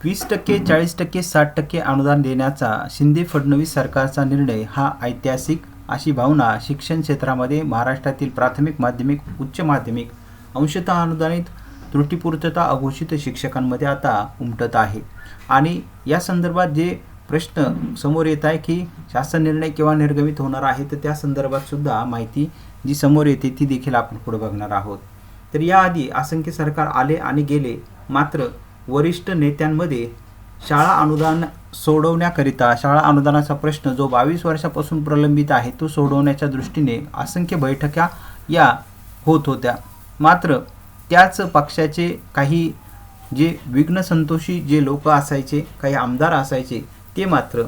20%, 40%, 60% अनुदान देण्याचा शिंदे फडणवीस सरकारचा निर्णय हा ऐतिहासिक अशी भावना शिक्षण क्षेत्रामध्ये महाराष्ट्रातील प्राथमिक, माध्यमिक, उच्च माध्यमिक, अंशतः अनुदानित, त्रुटीपूर्तता अघोषित शिक्षकांमध्ये आता उमटत आहे। आणि या संदर्भात जे प्रश्न समोर येत आहे की शासन निर्णय केव्हा निर्गमित होणार आहे, तर त्या संदर्भात सुद्धा माहिती जी समोर येते ती देखील आपण पुढे बघणार आहोत। तर याआधी असंख्य सरकार आले आणि गेले, मात्र वरिष्ठ नेत्यांमध्ये शाळा अनुदान सोडवण्याकरिता शाळा अनुदानाचा प्रश्न जो 22 वर्षापासून प्रलंबित आहे तो सोडवण्याच्या दृष्टीने असंख्य बैठका या होत होत्या। मात्र त्याच पक्षाचे काही जे विघ्नसंतोषी जे लोक असायचे, काही आमदार असायचे, ते मात्र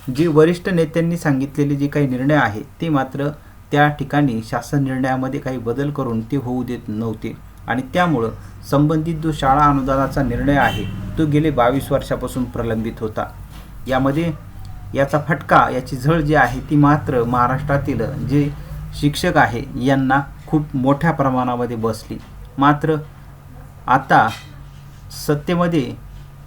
जे वरिष्ठ नेत्यांनी सांगितलेले जे काही निर्णय आहे ते मात्र त्या ठिकाणी शासन निर्णयामध्ये काही बदल करून ते होऊ देत नव्हते। आणि त्यामुळं संबंधित जो शाळा अनुदानाचा निर्णय आहे तो गेले 22 वर्षापासून प्रलंबित होता। यामध्ये याचा फटका, याची झळ जी आहे ती मात्र महाराष्ट्रातील जे शिक्षक आहे यांना खूप मोठ्या प्रमाणामध्ये बसली। मात्र आता सत्तेमध्ये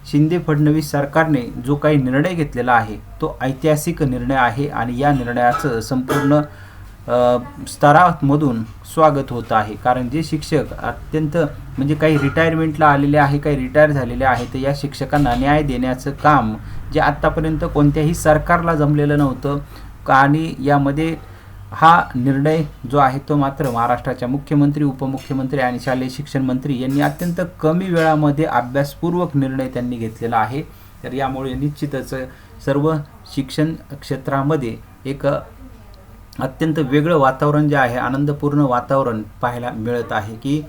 शिंदे फडणवीस सरकारने जो काही निर्णय घेतलेला आहे तो ऐतिहासिक निर्णय आहे आणि या निर्णयाचं संपूर्ण स्तरामधून स्वागत होत आहे। कारण जे शिक्षक अत्यंत म्हणजे काही रिटायरमेंटला आलेले आहे, काही रिटायर झालेले आहे, तर या शिक्षकांना न्याय देण्याचं काम जे आत्तापर्यंत कोणत्याही सरकारला जमलेलं नव्हतं आणि यामध्ये हा निर्णय जो आहे तो मात्र महाराष्ट्राच्या मुख्यमंत्री, उपमुख्यमंत्री आणि शालेय शिक्षण मंत्री यांनी अत्यंत कमी वेळामध्ये अभ्यासपूर्वक निर्णय त्यांनी घेतलेला आहे। तर यामुळे निश्चितच सर्व शिक्षण क्षेत्रामध्ये एक अत्यंत वेगळं वातावरण जे आहे, आनंदपूर्ण वातावरण पाहायला मिळत आहे की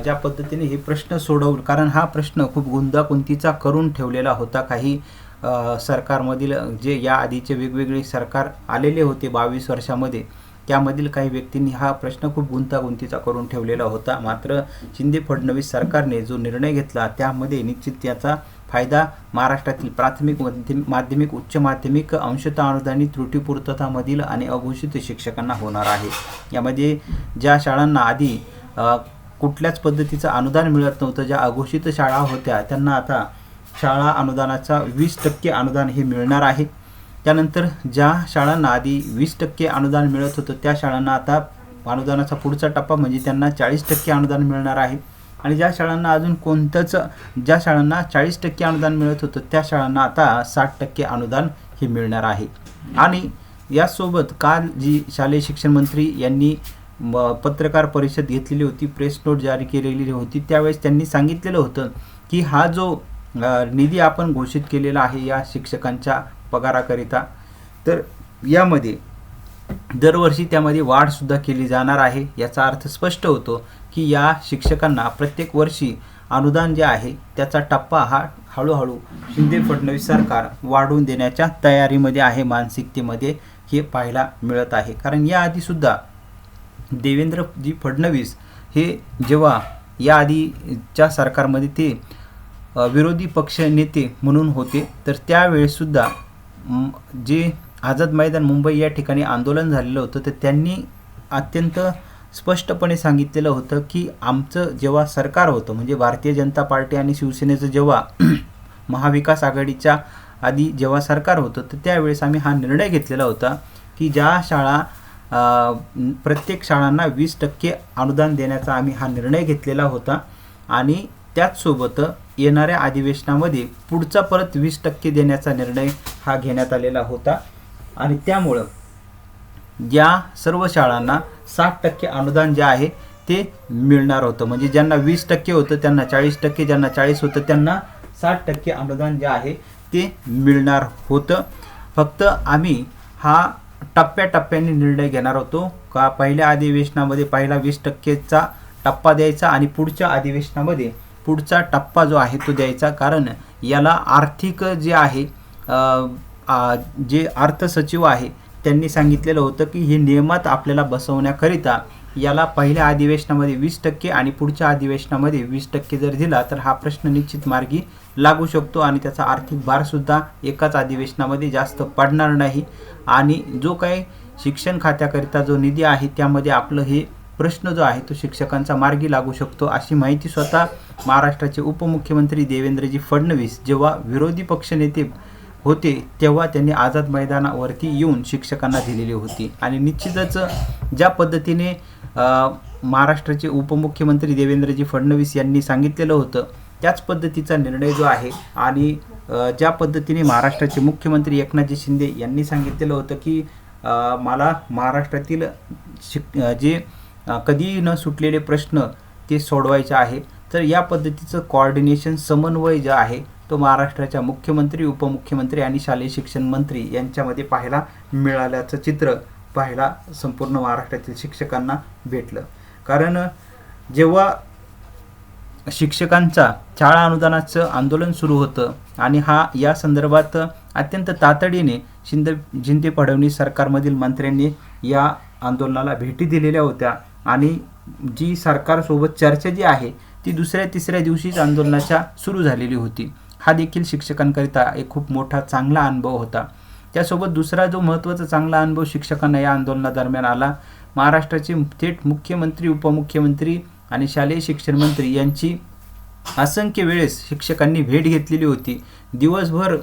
ज्या पद्धतीने हे प्रश्न सोडवलं, कारण हा प्रश्न खूप गुंतागुंतीचा करून ठेवलेला होता। काही सरकारमधील जे या आधीचे वेगवेगळे सरकार आलेले होते 22 वर्षामध्ये, त्यामधील काही व्यक्तींनी हा प्रश्न खूप गुंतागुंतीचा करून ठेवलेला होता। मात्र शिंदे फडणवीस सरकारने जो निर्णय घेतला त्यामध्ये निश्चित त्याचा फायदा महाराष्ट्रातील प्राथमिक, माध्यमिक, उच्च माध्यमिक, अंशतः अनुदानित, त्रुटीपूर्ततामधील आणि अघोषित शिक्षकांना होणार आहे। यामध्ये ज्या शाळांना आधी कुठल्याच पद्धतीचं अनुदान मिळत नव्हतं, ज्या अघोषित शाळा होत्या त्यांना आता शाळा अनुदानाचा 20% अनुदान हे मिळणार आहे। त्यानंतर ज्या शाळांना आधी 20% अनुदान मिळत होतं त्या शाळांना आता अनुदानाचा पुढचा टप्पा म्हणजे त्यांना 40% अनुदान मिळणार आहे। आणि ज्या शाळांना अजून ज्या शाळांना 40% अनुदान मिळत होतं त्या शाळांना आता 60% अनुदान हे मिळणार आहे। आणि यासोबत काल जी शालेय शिक्षण मंत्री यांनी पत्रकार परिषद घेतलेली होती, प्रेस नोट जारी केलेली होती, त्यावेळेस त्यांनी सांगितलेलं होतं की हा जो निधी आपण घोषित केलेला आहे या शिक्षकांच्या पगाराकरिता, तर यामध्ये दरवर्षी त्यामध्ये वाढसुद्धा केली जाणार आहे। याचा अर्थ स्पष्ट होतो की या शिक्षकांना प्रत्येक वर्षी अनुदान जे आहे त्याचा टप्पा हा हळूहळू शिंदे फडणवीस सरकार वाढवून देण्याच्या तयारीमध्ये आहे, मानसिकतेमध्ये हे पाहायला मिळत आहे। कारण याआधीसुद्धा देवेंद्रजी फडणवीस हे जेव्हा याआधीच्या सरकारमध्ये ते विरोधी पक्ष नेते म्हणून होते, तर त्यावेळेसुद्धा जे आझाद मैदान मुंबई या ठिकाणी आंदोलन झालेलं होतं, तर त्यांनी अत्यंत स्पष्टपणे सांगितलेलं होतं की आमचं जेव्हा सरकार होतं म्हणजे भारतीय जनता पार्टी आणि शिवसेनेचं जेव्हा महाविकास आघाडीच्या आधी जेव्हा सरकार होतं, तर त्यावेळेस आम्ही हा निर्णय घेतलेला होता की ज्या शाळा प्रत्येक शाळांना 20% अनुदान देण्याचा आम्ही हा निर्णय घेतलेला होता आणि त्याचसोबत येणाऱ्या अधिवेशनामध्ये पुढचा परत 20% देण्याचा निर्णय हा घेण्यात आलेला होता। आणि त्यामुळं या सर्व शाळांना 60% अनुदान जे आहे ते मिळणार होतं। म्हणजे ज्यांना 20% होतं त्यांना 40%, ज्यांना 40 होतं त्यांना 60% अनुदान जे आहे ते मिळणार होतं। फक्त आम्ही हा टप्प्याटप्प्याने निर्णय घेणार होतो का पहिल्या अधिवेशनामध्ये पहिला 20%चा टप्पा द्यायचा आणि पुढच्या अधिवेशनामध्ये पुढचा टप्पा जो आहे तो द्यायचा। कारण याला आर्थिक जे आहे जे अर्थसचिव आहे त्यांनी सांगितलेलं होतं की हे नियमात आपल्याला बसवण्याकरिता याला पहिल्या अधिवेशनामध्ये 20% आणि पुढच्या अधिवेशनामध्ये 20% जर दिला तर हा प्रश्न निश्चित मार्गी लागू शकतो आणि त्याचा आर्थिक भारसुद्धा एकाच अधिवेशनामध्ये जास्त पडणार नाही। आणि जो काही शिक्षण खात्याकरिता जो निधी आहे त्यामध्ये आपलं हे प्रश्न जो आहे तो शिक्षकांचा मार्गी लागू शकतो, अशी माहिती स्वतः महाराष्ट्राचे उपमुख्यमंत्री देवेंद्रजी फडणवीस जेव्हा विरोधी पक्षनेते होते तेव्हा त्यांनी आझाद मैदानावरती येऊन शिक्षकांना दिलेली होती. आणि निश्चितच ज्या पद्धतीने महाराष्ट्राचे उपमुख्यमंत्री देवेंद्रजी फडणवीस यांनी सांगितलेलं होतं त्याच पद्धतीचा निर्णय जो आहे आणि ज्या पद्धतीने महाराष्ट्राचे मुख्यमंत्री एकनाथजी शिंदे यांनी सांगितलेलं होतं की मला महाराष्ट्रातील जे कधीही न सुटलेले प्रश्न ते सोडवायचे आहे, तर या पद्धतीचं कोऑर्डिनेशन समन्वय जे आहे तो महाराष्ट्राच्या मुख्यमंत्री, उपमुख्यमंत्री आणि शालेय शिक्षण मंत्री यांच्यामध्ये पाहायला मिळाल्याचं चित्र पाहायला संपूर्ण महाराष्ट्रातील शिक्षकांना भेटलं. कारण जेव्हा शिक्षकांचा शाळा अनुदानाचं आंदोलन सुरू होतं आणि या संदर्भात अत्यंत तातडीने शिंदे फडणवीस सरकारमधील मंत्र्यांनी या आंदोलनाला भेटी दिलेल्या होत्या आणि जी सरकारसोबत चर्चा जी आहे ती दुसऱ्या तिसऱ्या दिवशीच आंदोलनाच्या सुरू झालेली होती. हा देखील शिक्षकांकरिता एक खूप मोठा चांगला अनुभव होता. त्यासोबत दुसरा जो महत्त्वाचा चांगला अनुभव शिक्षकांना या आंदोलनादरम्यान आला, महाराष्ट्राचे थेट मुख्यमंत्री, उपमुख्यमंत्री आणि शालेय शिक्षण मंत्री यांची असंख्य वेळेस शिक्षकांनी भेट घेतलेली होती. दिवसभर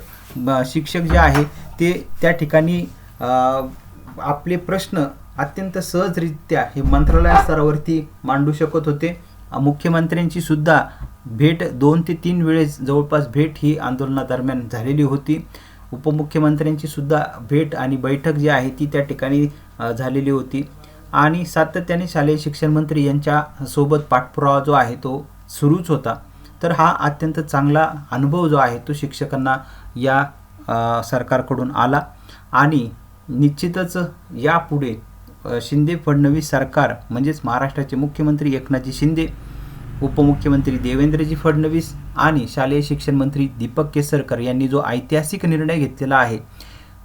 शिक्षक जे आहे ते त्या ठिकाणी आपले प्रश्न अत्यंत सहजरित्या हे मंत्रालय स्तरावरती मांडू शकत होते. मुख्यमंत्र्यांची सुद्धा भेट 2 ते 3 वेळेस जवळपास भेट ही आंदोलनादरम्यान झालेली होती. उपमुख्यमंत्र्यांची सुद्धा भेट आणि बैठक जी आहे ती त्या ठिकाणी झालेली होती आणि सातत्याने शालेय शिक्षण मंत्री यांच्या सोबत पाठपुरावा जो आहे तो सुरूच होता. तर हा अत्यंत चांगला अनुभव जो आहे तो शिक्षकांना या सरकारकडून आला आणि निश्चितच यापुढे शिंदे फडणवीस सरकार म्हणजेच महाराष्ट्राचे मुख्यमंत्री एकनाथजी शिंदे, उपमुख्यमंत्री देवेंद्रजी फडणवीस आणि शालेय शिक्षण मंत्री दीपक केसरकर यांनी जो ऐतिहासिक निर्णय घेतलेला आहे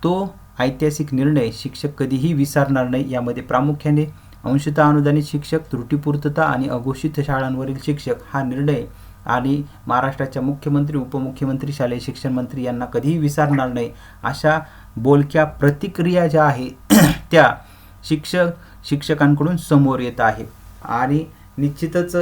तो ऐतिहासिक निर्णय शिक्षक कधीही विसरणार नाही. यामध्ये प्रामुख्याने अंशतः अनुदानित शिक्षक, त्रुटीपूर्तता आणि अघोषित शाळांवरील शिक्षक हा निर्णय आणि महाराष्ट्राच्या मुख्यमंत्री, उपमुख्यमंत्री, शालेय शिक्षण मंत्री यांना कधीही विसरणार नाही अशा बोलक्या प्रतिक्रिया ज्या आहे त्या शिक्षकांकडून समोर येत आहे. आणि निश्चितच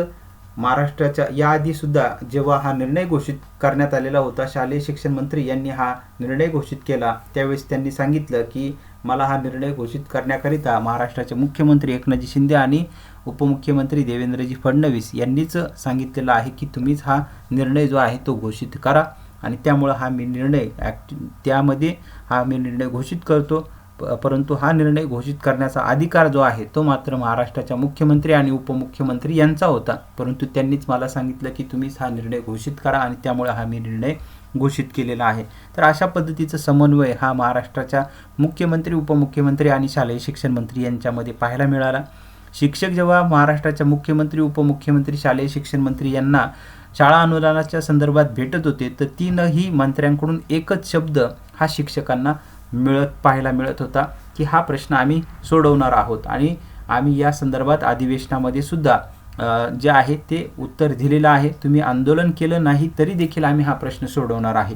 महाराष्ट्राच्या याआधीसुद्धा जेव्हा हा निर्णय घोषित करण्यात आलेला होता, शालेय शिक्षण मंत्री यांनी हा निर्णय घोषित केला त्यावेळेस त्यांनी सांगितलं की मला हा निर्णय घोषित करण्याकरिता महाराष्ट्राचे मुख्यमंत्री एकनाथजी शिंदे आणि उपमुख्यमंत्री देवेंद्रजी फडणवीस यांनीच सांगितलेलं आहे की तुम्हीच हा निर्णय जो आहे तो घोषित करा आणि त्यामुळं हा मी निर्णय घोषित करतो. परंतु हा निर्णय घोषित करण्याचा अधिकार जो आहे तो मात्र महाराष्ट्राच्या मुख्यमंत्री आणि उपमुख्यमंत्री यांचा होता, परंतु त्यांनीच मला सांगितलं की तुम्हीच हा निर्णय घोषित करा आणि त्यामुळे हा मी निर्णय घोषित केलेला आहे. तर अशा पद्धतीचा समन्वय हा महाराष्ट्राच्या मुख्यमंत्री, उपमुख्यमंत्री आणि शालेय शिक्षण मंत्री यांच्यामध्ये पाहायला मिळाला. शिक्षक जेव्हा महाराष्ट्राच्या मुख्यमंत्री, उपमुख्यमंत्री, शालेय शिक्षण मंत्री यांना शाळा अनुदानाच्या संदर्भात भेटत होते तर तीनही मंत्र्यांकडून एकच शब्द हा शिक्षकांना पाहायला मिळत होता की हा प्रश्न आम्ही सोडवणार आहोत आणि आम्ही या संदर्भात अधिवेशनामध्ये सुद्धा जे आहे ते उत्तर दिलेलं आहे. तुम्ही आंदोलन केलं नाही तरी देखील आम्ही हा प्रश्न सोडवणार आहे.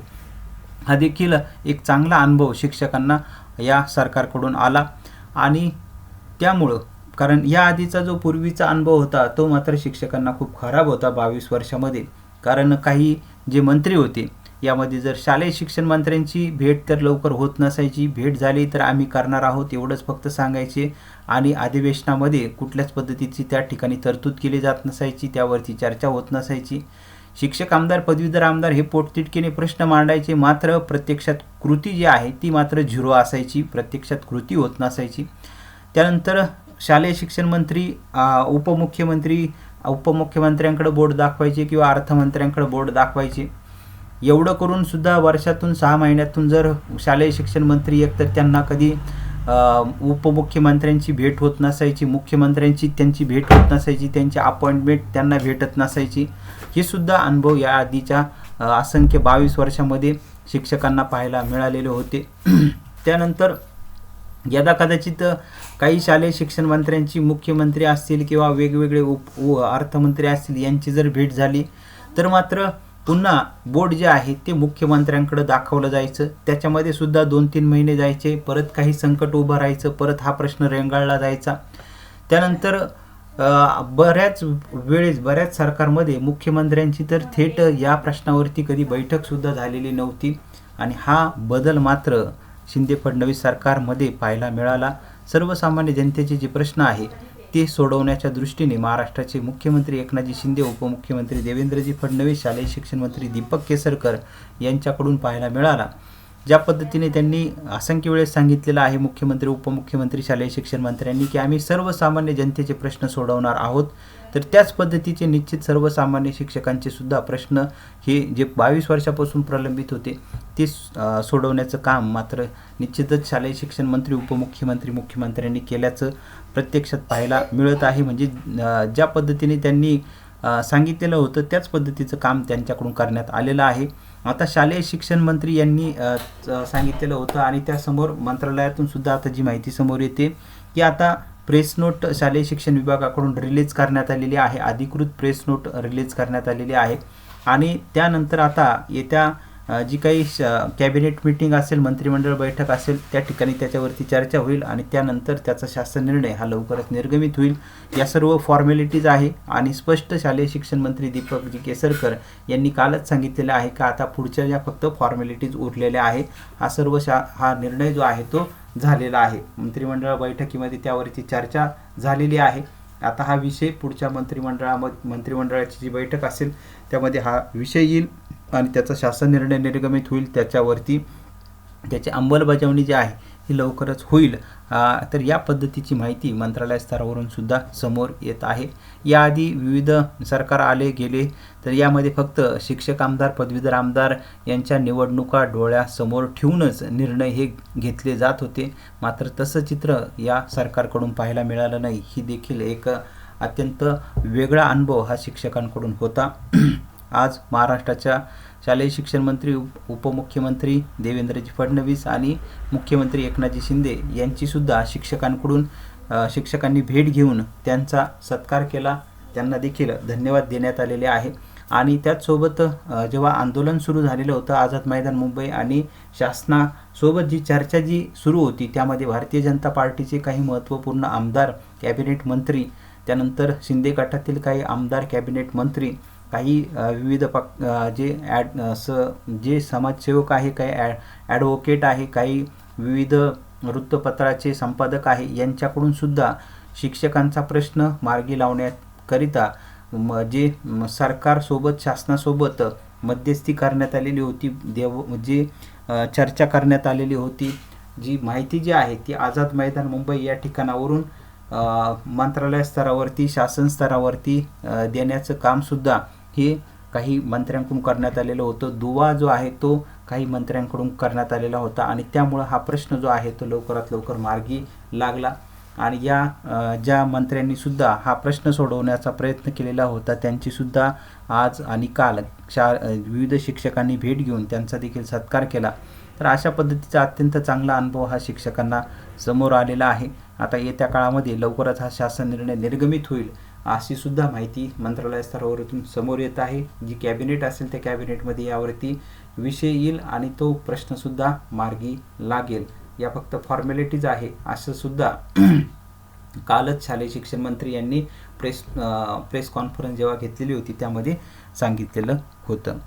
हा देखील एक चांगला अनुभव शिक्षकांना या सरकारकडून आला आणि त्यामुळं कारण या आधीचा जो पूर्वीचा अनुभव होता तो मात्र शिक्षकांना खूप खराब होता 22 वर्षामध्ये. कारण काही जे मंत्री होते यामध्ये जर शालेय शिक्षण मंत्र्यांची भेट तर लवकर होत नसायची, भेट झाली तर आम्ही करणार आहोत एवढंच फक्त सांगायचे आणि अधिवेशनामध्ये कुठल्याच पद्धतीची त्या ठिकाणी तरतूद केली जात नसायची, त्यावरती चर्चा होत नसायची. शिक्षक आमदार, पदवीधर आमदार हे पोटतिडकीने प्रश्न मांडायचे, मात्र प्रत्यक्षात कृती जी आहे ती मात्र 0 असायची, प्रत्यक्षात कृती होत नसायची. त्यानंतर शालेय शिक्षण मंत्री, उपमुख्यमंत्र्यांकडे बोट दाखवायचे किंवा अर्थमंत्र्यांकडे बोट दाखवायचे. एवढं करून सुद्धा वर्षातून 6 महिन्यातून जर शालेय शिक्षण मंत्री एकतर त्यांना कधी उपमुख्यमंत्र्यांची भेट होत नसायची, मुख्यमंत्र्यांची त्यांची भेट होत नसायची, त्यांची अपॉइंटमेंट त्यांना भेटत नसायची. हे सुद्धा अनुभव या आधीच्या असंख्य 22 वर्षामध्ये शिक्षकांना पाहायला मिळालेले होते. त्यानंतर यदा कदाचित काही शालेय शिक्षण मंत्र्यांची, मुख्यमंत्री असतील किंवा वेगवेगळे अर्थमंत्री असतील यांची जर भेट झाली तर मात्र पुन्हा बोट जे आहे ते मुख्यमंत्र्यांकडे दाखवलं जायचं. त्याच्यामध्ये सुद्धा 2-3 महिने जायचे, परत काही संकट उभं राहायचं, परत हा प्रश्न रेंगाळला जायचा. त्यानंतर बऱ्याच वेळेस बऱ्याच सरकारमध्ये मुख्यमंत्र्यांची तर थेट या प्रश्नावरती कधी बैठकसुद्धा झालेली नव्हती आणि हा बदल मात्र शिंदे फडणवीस सरकारमध्ये पाहायला मिळाला. सर्वसामान्य जनतेचे जे प्रश्न आहे ते सोडवण्याच्या दृष्टीने महाराष्ट्राचे मुख्यमंत्री एकनाथजी शिंदे, उपमुख्यमंत्री देवेंद्रजी फडणवीस, शालेय शिक्षण मंत्री दीपक केसरकर यांच्याकडून पाहायला मिळाला. ज्या पद्धतीने त्यांनी असंख्य वेळेस सांगितलेलं आहे मुख्यमंत्री, उपमुख्यमंत्री, शालेय शिक्षण मंत्र्यांनी की आम्ही सर्वसामान्य जनतेचे प्रश्न सोडवणार आहोत, तर त्याच पद्धतीचे निश्चित सर्वसामान्य शिक्षकांचे सुद्धा प्रश्न हे जे 22 वर्षापासून प्रलंबित होते ते सोडवण्याचं काम मात्र निश्चितच शालेय शिक्षण मंत्री, उपमुख्यमंत्री, मुख्यमंत्र्यांनी केल्याचं प्रत्यक्षात पाहायला मिळत आहे. म्हणजे ज्या पद्धतीने त्यांनी सांगितलेलं होतं त्याच पद्धतीचं काम त्यांच्याकडून करण्यात आलेलं आहे. आता शालेय शिक्षण मंत्री यांनी सांगितलेलं होतं आणि त्यासमोर मंत्रालयातून सुद्धा आता जी माहिती समोर येते की आता प्रेस नोट शालेय शिक्षण विभागाकडून रिलीज करण्यात आलेली आहे, अधिकृत प्रेस नोट रिलीज करण्यात आलेली आहे आणि त्यानंतर आता येत्या जी काही कॅबिनेट मीटिंग असेल, मंत्रिमंडळ बैठक असेल, त्या ठिकाणी त्याच्यावरती चर्चा होईल आणि त्यानंतर त्याचा शासन निर्णय हा लवकरच निर्गमित होईल. या सर्व फॉर्मॅलिटीज आहे आणि स्पष्ट शालेय शिक्षण मंत्री दीपकजी केसरकर यांनी कालच सांगितलेलं आहे की आता पुढच्या ज्या फक्त फॉर्मॅलिटीज उरलेल्या आहे, हा सर्व हा निर्णय जो आहे तो झालेला आहे. मंत्रिमंडळ बैठकीमध्ये त्यावरती चर्चा झालेली आहे. आता हा विषय पुढच्या मंत्रिमंडळाची जी बैठक असेल त्यामध्ये हा विषय येईल आणि त्याचा शासन निर्णय निर्गमित होईल, त्याच्यावरती त्याची अंमलबजावणी जी आहे ही लवकरच होईल. तर या पद्धतीची माहिती मंत्रालय स्तरावरून सुद्धा समोर येत आहे. याआधी विविध सरकार आले गेले तर यामध्ये फक्त शिक्षक आमदार, पदवीधर आमदार यांच्या निवडणुका डोळ्यासमोर ठेवूनच निर्णय हे घेतले जात होते. मात्र तसं चित्र या सरकारकडून पाहायला मिळालं नाही. ही देखील एक अत्यंत वेगळा अनुभव हा शिक्षकांकडून होता. आज महाराष्ट्राच्या शालेय शिक्षण मंत्री, उपमुख्यमंत्री देवेंद्रजी फडणवीस आणि मुख्यमंत्री एकनाथजी शिंदे यांचीसुद्धा शिक्षकांनी भेट घेऊन त्यांचा सत्कार केला. त्यांना देखील धन्यवाद देण्यात आलेले आहे आणि त्याचसोबत जेव्हा आंदोलन सुरू झालेलं होतं आझाद मैदान मुंबई आणि शासनासोबत जी चर्चा सुरू होती त्यामध्ये भारतीय जनता पार्टीचे काही महत्त्वपूर्ण आमदार, कॅबिनेट मंत्री, त्यानंतर शिंदे गटातील काही आमदार, कॅबिनेट मंत्री, काही विविध जे समाजसेवक आहे, काही ॲडव्होकेट आहे, काही विविध वृत्तपत्राचे संपादक आहे यांच्याकडून सुद्धा शिक्षकांचा प्रश्न मार्गी लावण्याकरिता जे सरकारसोबत, शासनासोबत मध्यस्थी करण्यात आलेली होती, चर्चा करण्यात आलेली होती, जी माहिती जी आहे ती आझाद मैदान मुंबई या ठिकाणावरून मंत्रालय स्तरावरती, शासन स्तरावरती देण्याचं कामसुद्धा हे काही मंत्र्यांकडून करण्यात आलेलं होतं. दुवा जो आहे तो काही मंत्र्यांकडून करण्यात आलेला होता आणि त्यामुळं हा प्रश्न जो आहे तो लवकरात लवकर मार्गी लागला आणि ज्या मंत्र्यांनी सुद्धा हा प्रश्न सोडवण्याचा प्रयत्न केलेला होता त्यांचीसुद्धा आज आणि काल विविध शिक्षकांनी भेट घेऊन त्यांचा देखील सत्कार केला. तर अशा पद्धतीचा अत्यंत चांगला अनुभव हा शिक्षकांना समोर आलेला आहे. आता येत्या काळामध्ये लवकरच हा शासन निर्णय निर्गमित होईल अशी सुद्धा माहिती मंत्रालय स्तरावरून समोर येत आहे. जी कॅबिनेट असेल त्या कॅबिनेटमध्ये यावरती विषय येईल आणि तो प्रश्नसुद्धा मार्गी लागेल. या फक्त फॉर्मॅलिटीज आहे असं सुद्धा कालच शालेय शिक्षण मंत्री यांनी प्रेस कॉन्फरन्स जेव्हा घेतलेली होती त्यामध्ये सांगितलेलं होतं.